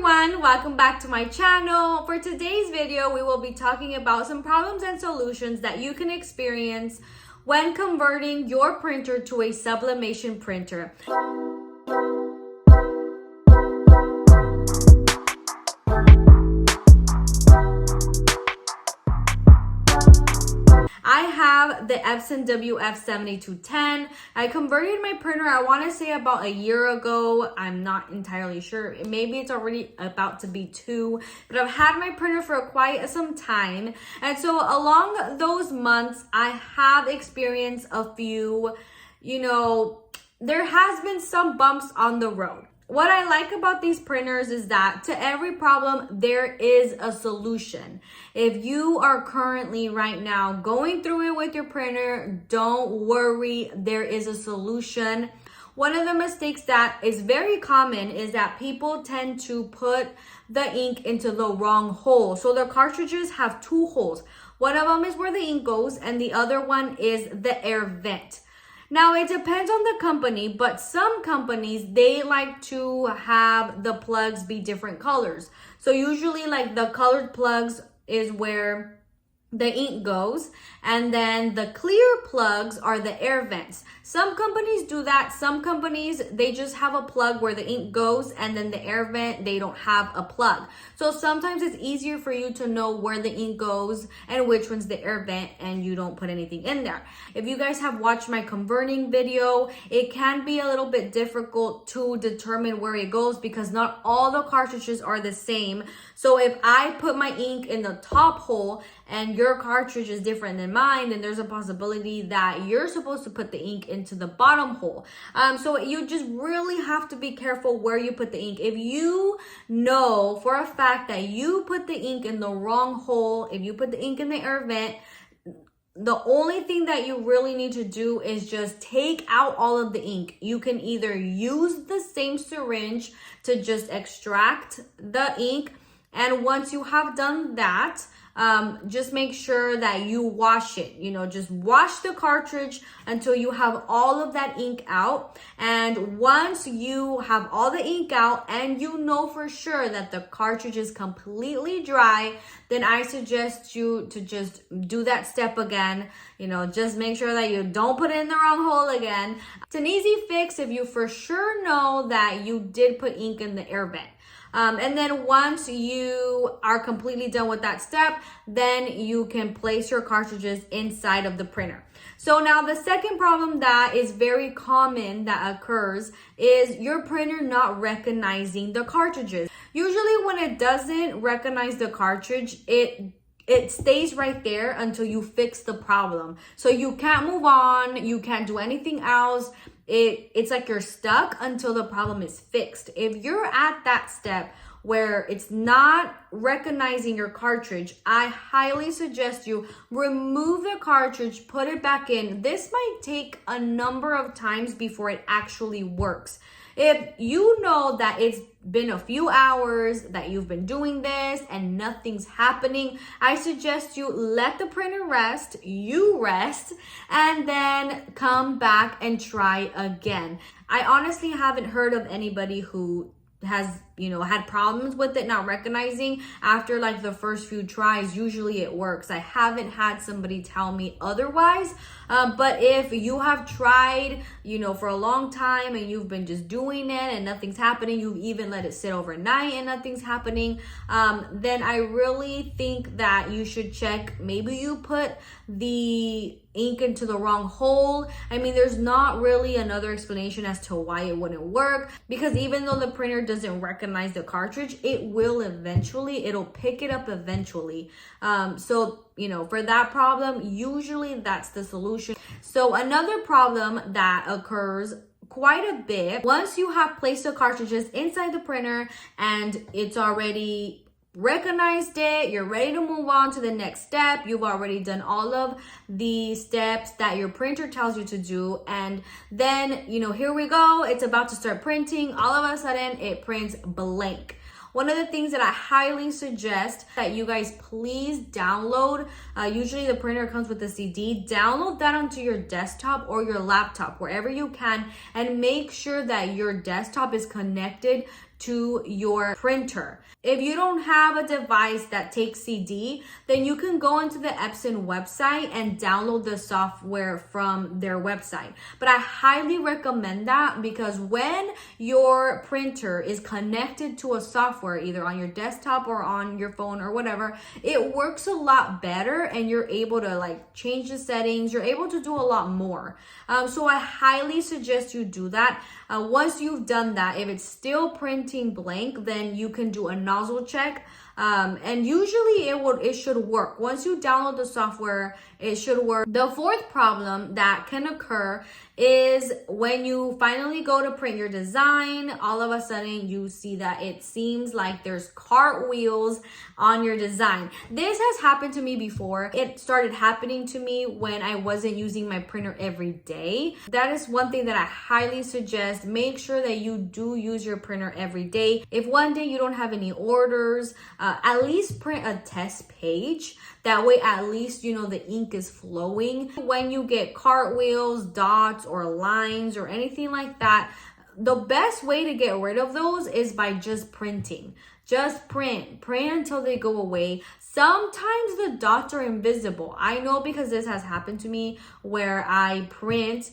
everyone, welcome back to my channel. For today's video, we will be talking about some problems and solutions that you can experience when converting your printer to a sublimation printer. I have the Epson WF 7210. I converted my printer, I want to say about a year ago. I'm not entirely sure. Maybe it's already about to be 2, but I've had my printer for quite some time. And so along those months, I have experienced a few, there has been some bumps on the road. What I like about these printers is that to every problem, there is a solution. If you are currently right now going through it with your printer, don't worry, there is a solution. One of the mistakes that is very common is that people tend to put the ink into the wrong hole. So the cartridges have 2 holes. One of them is where the ink goes and the other one is the air vent. Now, it depends on the company, but some companies, they like to have the plugs be different colors. So usually like the colored plugs is where the ink goes, and then the clear plugs are the air vents. Some companies do that. Some companies, they just have a plug where the ink goes, and then the air vent, they don't have a plug. So sometimes it's easier for you to know where the ink goes and which one's the air vent, and you don't put anything in there. If you guys have watched my converting video, it can be a little bit difficult to determine where it goes because not all the cartridges are the same. So if I put my ink in the top hole and your cartridge is different than mine, then there's a possibility that you're supposed to put the ink into the bottom hole. So you just really have to be careful where you put the ink. If you know for a fact that you put the ink in the wrong hole, if you put the ink in the air vent, the only thing that you really need to do is just take out all of the ink. You can either use the same syringe to just extract the ink, and once you have done that, just make sure that you wash it. Just wash the cartridge until you have all of that ink out. And once you have all the ink out and you know for sure that the cartridge is completely dry, then I suggest you to just do that step again. Just make sure that you don't put it in the wrong hole again. It's an easy fix if you for sure know that you did put ink in the air vent. And then once you are completely done with that step, then you can place your cartridges inside of the printer. So now the second problem that is very common that occurs is your printer not recognizing the cartridges. Usually when it doesn't recognize the cartridge, it stays right there until you fix the problem. So you can't move on, you can't do anything else. It's like you're stuck until the problem is fixed. If you're at that step where it's not recognizing your cartridge, I highly suggest you remove the cartridge, put it back in. This might take a number of times before it actually works. If you know that it's been a few hours that you've been doing this and nothing's happening, I suggest you let the printer rest, you rest, and then come back and try again. I honestly haven't heard of anybody who has had problems with it not recognizing after like the first few tries. Usually it works. I haven't had somebody tell me otherwise, but if you have tried for a long time and you've been just doing it and nothing's happening, you've even let it sit overnight and nothing's happening, then I really think that you should check. Maybe you put the ink into the wrong hole. I mean, there's not really another explanation as to why it wouldn't work, because even though the printer doesn't recognize the cartridge, it will eventually, it'll pick it up eventually. So for that problem, usually that's the solution. So another problem that occurs quite a bit, once you have placed the cartridges inside the printer and it's already recognized it, you're ready to move on to the next step, you've already done all of the steps that your printer tells you to do, and then here we go, it's about to start printing. All of a sudden it prints blank. One of the things that I highly suggest that you guys please download, usually the printer comes with a CD, download that onto your desktop or your laptop, wherever you can, and make sure that your desktop is connected to your printer. If you don't have a device that takes CD, then you can go into the Epson website and download the software from their website. But I highly recommend that because when your printer is connected to a software, either on your desktop or on your phone or whatever, it works a lot better and you're able to like change the settings. You're able to do a lot more. So I highly suggest you do that. Once you've done that, if it's still printing blank, then you can do a nozzle check. And usually it should work. Once you download the software, it should work. The fourth problem that can occur is when you finally go to print your design, all of a sudden you see that it seems like there's cartwheels on your design. This has happened to me before. It started happening to me when I wasn't using my printer every day. That is one thing that I highly suggest. Make sure that you do use your printer every day. If one day you don't have any orders, at least print a test page. That way, at least, you know, the ink is flowing. When you get cartwheels, dots, or lines, or anything like that, the best way to get rid of those is by just printing. Just print until they go away. Sometimes the dots are invisible. I know because this has happened to me where I print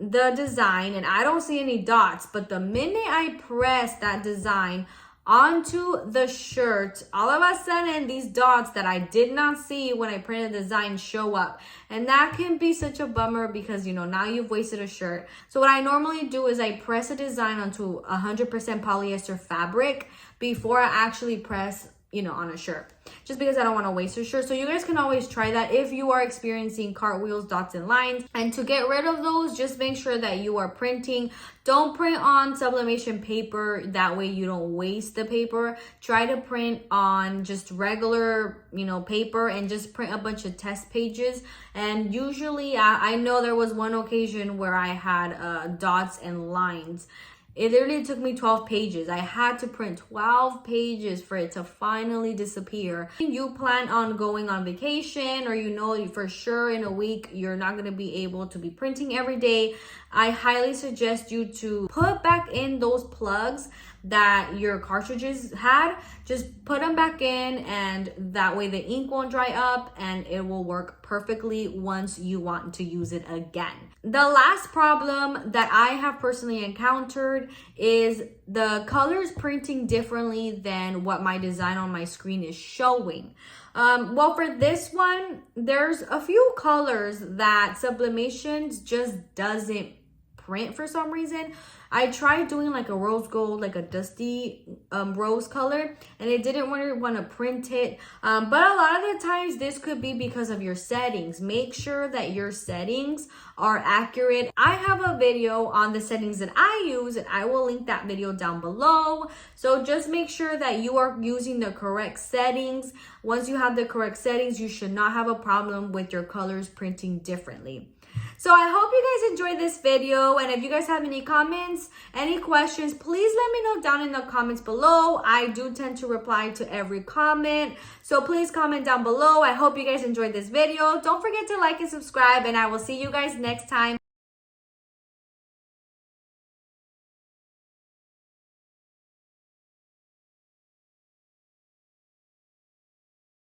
the design and I don't see any dots, but the minute I press that design onto the shirt, all of a sudden these dots that I did not see when I printed the design show up. And that can be such a bummer because, you know, now you've wasted a shirt. So what I normally do is I press a design onto 100% polyester fabric before I actually press, you know, on a shirt, just because I don't want to waste a shirt. So you guys can always try that if you are experiencing cartwheels, dots, and lines. And to get rid of those, just make sure that you are printing. Don't print on sublimation paper. That way you don't waste the paper. Try to print on just regular, you know, paper and just print a bunch of test pages. And usually I know there was one occasion where I had dots and lines. It literally took me 12 pages. I had to print 12 pages for it to finally disappear. If you plan on going on vacation or you know for sure in a week you're not going to be able to be printing every day, I highly suggest you to put back in those plugs that your cartridges had. Just put them back in and that way the ink won't dry up and it will work perfectly once you want to use it again. The last problem that I have personally encountered is the colors printing differently than what my design on my screen is showing. Well, for this one, there's a few colors that Sublimation just doesn't print for some reason. I tried doing like a rose gold, like a dusty rose color, and it didn't really want to print it. But a lot of the times this could be because of your settings. Make sure that your settings are accurate. I have a video on the settings that I use and I will link that video down below. So just make sure that you are using the correct settings. Once you have the correct settings, you should not have a problem with your colors printing differently. So I hope you guys enjoyed this video, and if you guys have any comments, any questions, please let me know down in the comments below. I do tend to reply to every comment, so please comment down below. I hope you guys enjoyed this video. Don't forget to like and subscribe, and I will see you guys next time.